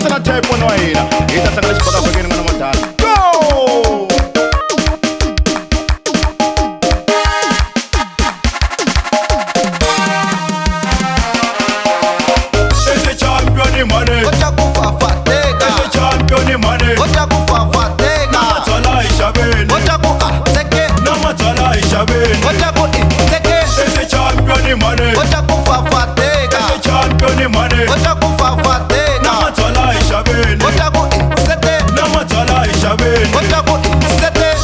fambisana TYPON wa hina hi ta hlangana xibakabakeni n'wana modala go money. What you go for fatega? The champion money. What you go for fatega? No matala ishabeni. What you go take it? No matala ishabeni. What you go take it? The champion money. What you go for fatega? The champion money. What you go for fatega? No matala ishabeni. What you go set it? No matala ishabeni. What you go set it?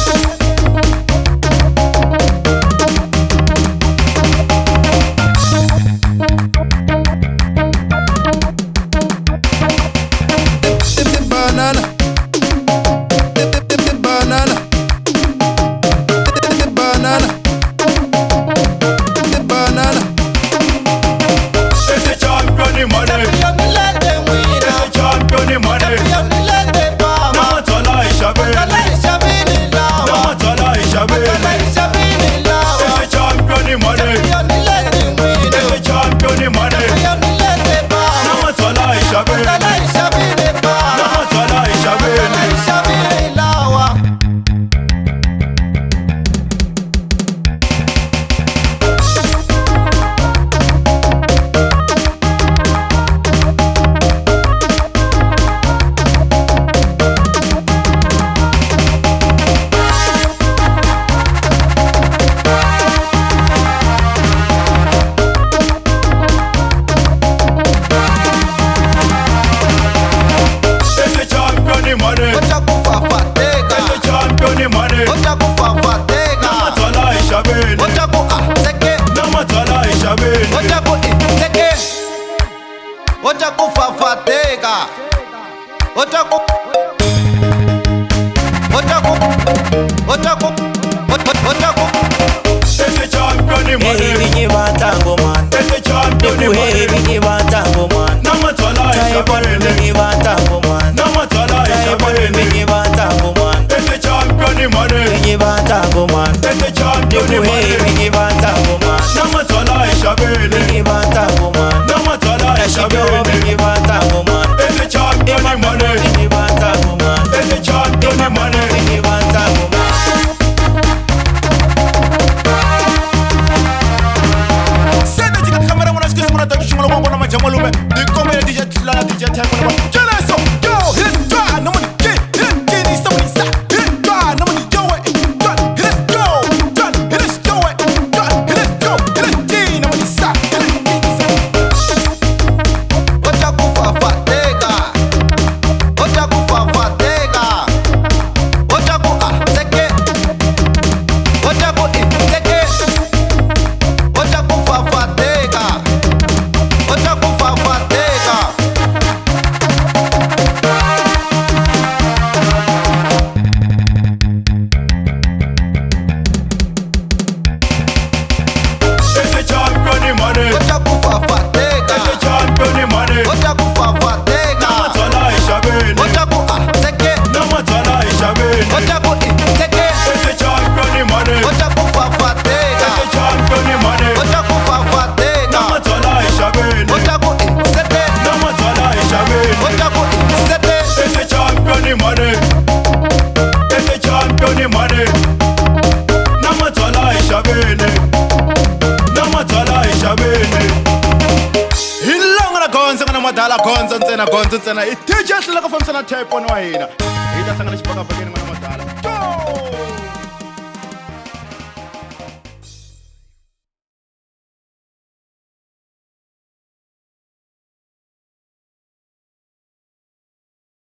gonza ntsena i TJ hlula ku fambisana TYPON wa hina hi ta hlangana xibakabakeni n'wana modala